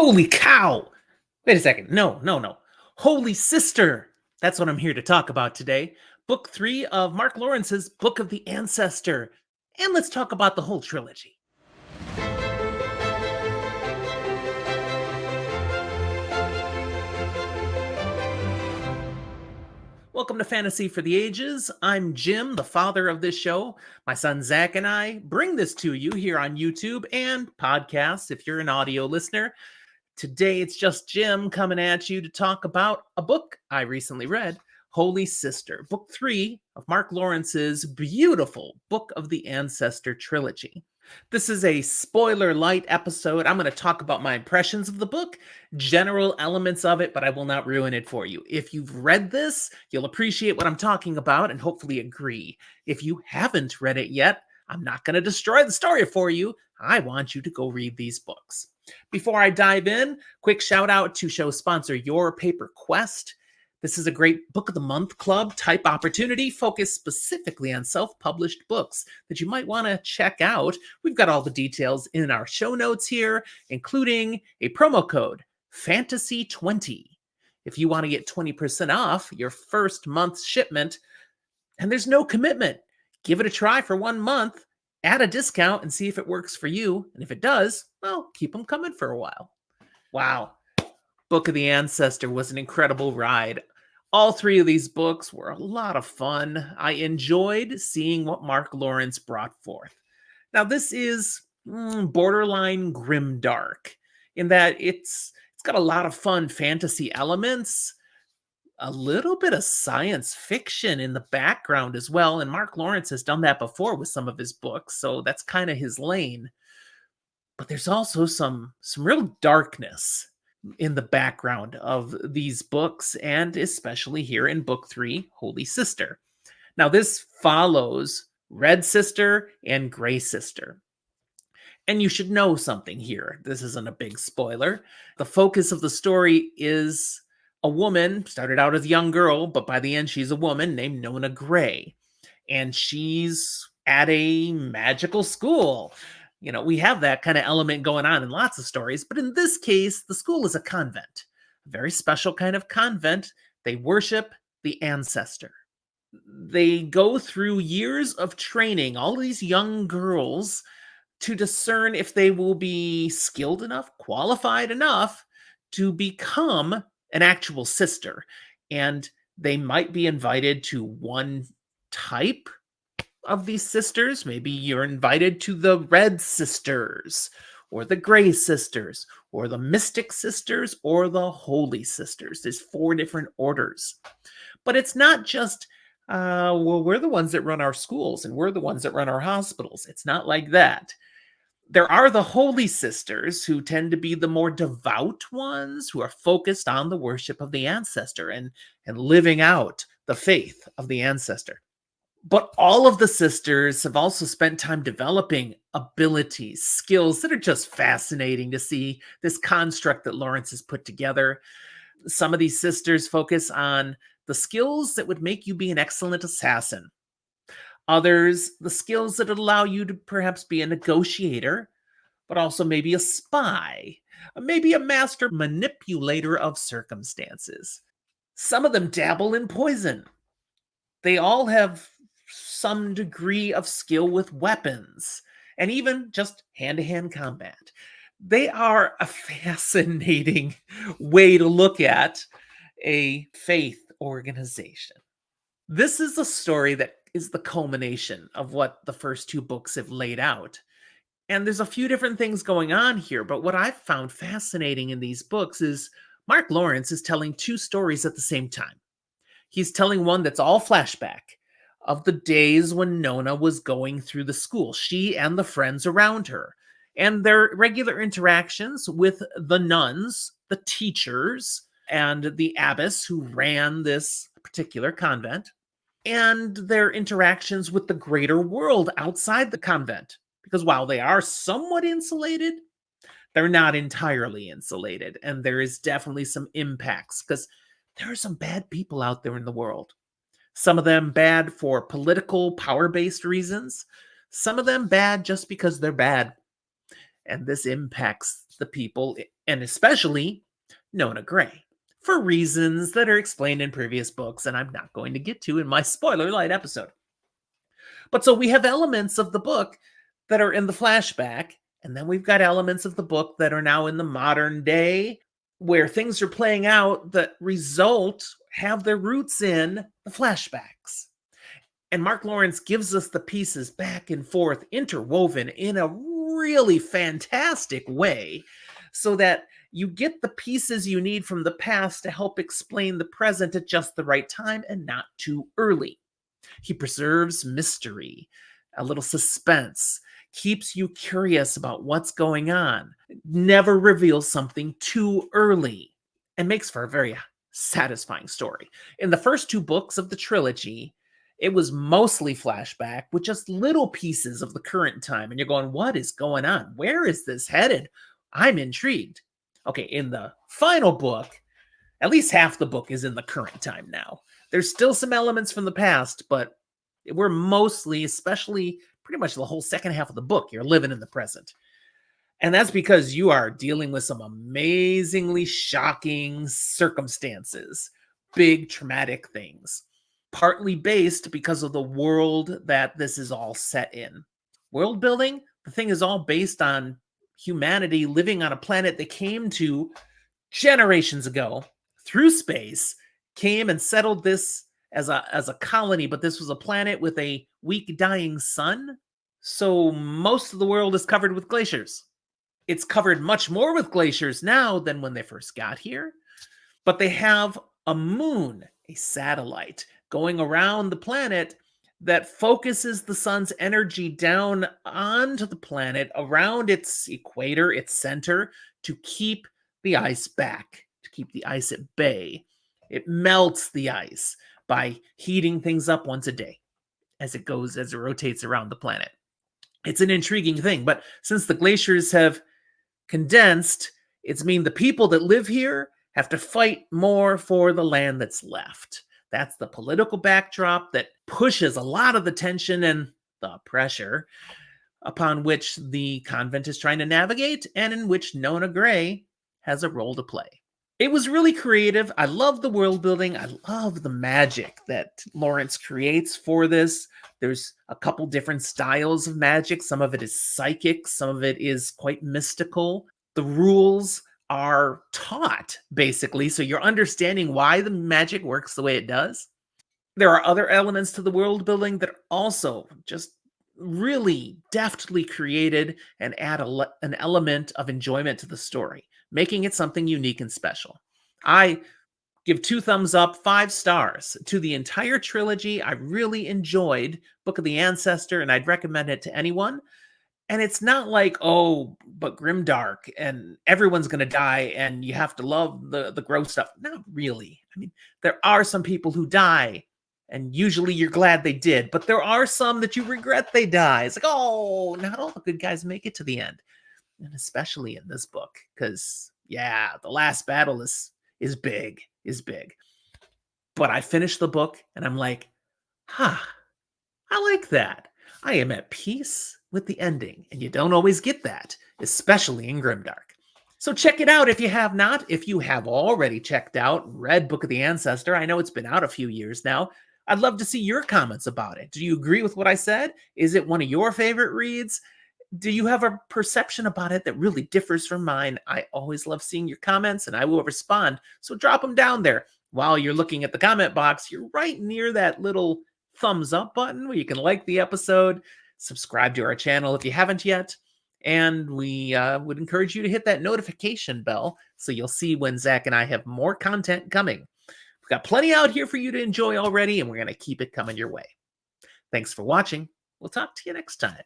Holy cow! Wait a second. No, no, no. Holy Sister! That's what I'm here to talk about today. Book 3 of Mark Lawrence's Book of the Ancestor. And let's talk about the whole trilogy. Welcome to Fantasy for the Ages. I'm Jim, the father of this show. My son Zach and I bring this to you here on YouTube and podcasts if you're an audio listener. Today, it's just Jim coming at you to talk about a book I recently read, Holy Sister, Book 3 of Mark Lawrence's beautiful Book of the Ancestor trilogy. This is a spoiler-light episode. I'm going to talk about my impressions of the book, general elements of it, but I will not ruin it for you. If you've read this, you'll appreciate what I'm talking about and hopefully agree. If you haven't read it yet, I'm not going to destroy the story for you. I want you to go read these books. Before I dive in, quick shout out to show sponsor Your Paper Quest. This is a great Book of the Month Club type opportunity focused specifically on self-published books that you might want to check out. We've got all the details in our show notes here, including a promo code, Fantasy20. If you want to get 20% off your first month's shipment, and there's no commitment. Give it a try for 1 month, add a discount and see if it works for you. And if it does, well, keep them coming for a while. Wow. Book of the Ancestor was an incredible ride. All 3 of these books were a lot of fun. I enjoyed seeing what Mark Lawrence brought forth. Now, this is borderline grimdark in that it's got a lot of fun fantasy elements, a little bit of science fiction in the background as well. And Mark Lawrence has done that before with some of his books, so that's kind of his lane. But there's also some real darkness in the background of these books, and especially here in Book 3, Holy Sister. Now, this follows Red Sister and Gray Sister. And you should know something here. This isn't a big spoiler. The focus of the story is a woman, started out as a young girl, but by the end she's a woman named Nona Gray. And she's at a magical school. You know, we have that kind of element going on in lots of stories, but in this case, the school is a convent, a very special kind of convent. They worship the ancestor. They go through years of training all these young girls to discern if they will be skilled enough, qualified enough to become an actual sister. And they might be invited to one type of these sisters. Maybe you're invited to the Red Sisters, or the Gray Sisters, or the Mystic Sisters, or the Holy Sisters. There's 4 different orders. But it's not just, well, we're the ones that run our schools, and we're the ones that run our hospitals. It's not like that. There are the Holy Sisters, who tend to be the more devout ones, who are focused on the worship of the ancestor and living out the faith of the ancestor. But all of the sisters have also spent time developing abilities, skills that are just fascinating to see this construct that Lawrence has put together. Some of these sisters focus on the skills that would make you be an excellent assassin. Others, the skills that would allow you to perhaps be a negotiator, but also maybe a spy, maybe a master manipulator of circumstances. Some of them dabble in poison. They all have some degree of skill with weapons, and even just hand-to-hand combat. They are a fascinating way to look at a faith organization. This is a story that is the culmination of what the first 2 books have laid out. And there's a few different things going on here, but what I've found fascinating in these books is Mark Lawrence is telling 2 stories at the same time. He's telling one that's all flashback of the days when Nona was going through the school, she and the friends around her, and their regular interactions with the nuns, the teachers, and the abbess who ran this particular convent, and their interactions with the greater world outside the convent. Because while they are somewhat insulated, they're not entirely insulated, and there is definitely some impacts, because there are some bad people out there in the world. Some of them bad for political, power-based reasons. Some of them bad just because they're bad. And this impacts the people, and especially Nona Gray, for reasons that are explained in previous books, and I'm not going to get to in my Spoiler-Lite episode. But so we have elements of the book that are in the flashback, and then we've got elements of the book that are now in the modern day, where things are playing out that have their roots in the flashbacks. And Mark Lawrence gives us the pieces back and forth, interwoven in a really fantastic way, so that you get the pieces you need from the past to help explain the present at just the right time and not too early. He preserves mystery, a little suspense, keeps you curious about what's going on, never reveals something too early, and makes for a very satisfying story. In the first two books of the trilogy, it was mostly flashback with just little pieces of the current time, and you're going, what is going on? Where is this headed? I'm intrigued. Okay, in the final book, at least half the book is in the current time now. There's still some elements from the past, but we're mostly, especially pretty much the whole second half of the book, you're living in the present. And that's because you are dealing with some amazingly shocking circumstances, big traumatic things, partly based because of the world that this is all set in. World building, the thing is all based on humanity living on a planet they came to generations ago through space, came and settled this as a colony, but this was a planet with a weak dying sun. So most of the world is covered with glaciers. It's covered much more with glaciers now than when they first got here. But they have a moon, a satellite, going around the planet that focuses the sun's energy down onto the planet around its equator, its center, to keep the ice back, to keep the ice at bay. It melts the ice by heating things up once a day as it rotates around the planet. It's an intriguing thing, but since the glaciers have condensed, it's mean the people that live here have to fight more for the land that's left. That's the political backdrop that pushes a lot of the tension and the pressure upon which the convent is trying to navigate, and in which Nona Gray has a role to play. It was really creative. I love the world building. I love the magic that Lawrence creates for this. There's a couple different styles of magic. Some of it is psychic. Some of it is quite mystical. The rules are taught, basically, so you're understanding why the magic works the way it does. There are other elements to the world building that are also just really deftly created and add an element of enjoyment to the story, making it something unique and special. I give 2 thumbs up, 5 stars to the entire trilogy. I really enjoyed Book of the Ancestor, and I'd recommend it to anyone. And it's not like, oh, but grimdark and everyone's going to die and you have to love the gross stuff. Not really. I mean, there are some people who die, and usually you're glad they did, but there are some that you regret they die. It's like, oh, not all the good guys make it to the end. And especially in this book, because, yeah, the last battle is big. But I finished the book, and I'm like, I like that. I am at peace with the ending, and you don't always get that, especially in grimdark. So check it out if you have not. If you have already checked out, read Book of the Ancestor, I know it's been out a few years now. I'd love to see your comments about it. Do you agree with what I said? Is it one of your favorite reads? Do you have a perception about it that really differs from mine? I always love seeing your comments, and I will respond. So drop them down there. While you're looking at the comment box, you're right near that little thumbs up button where you can like the episode, subscribe to our channel if you haven't yet, and we would encourage you to hit that notification bell so you'll see when Zach and I have more content coming. We've got plenty out here for you to enjoy already, and we're going to keep it coming your way. Thanks for watching. We'll talk to you next time.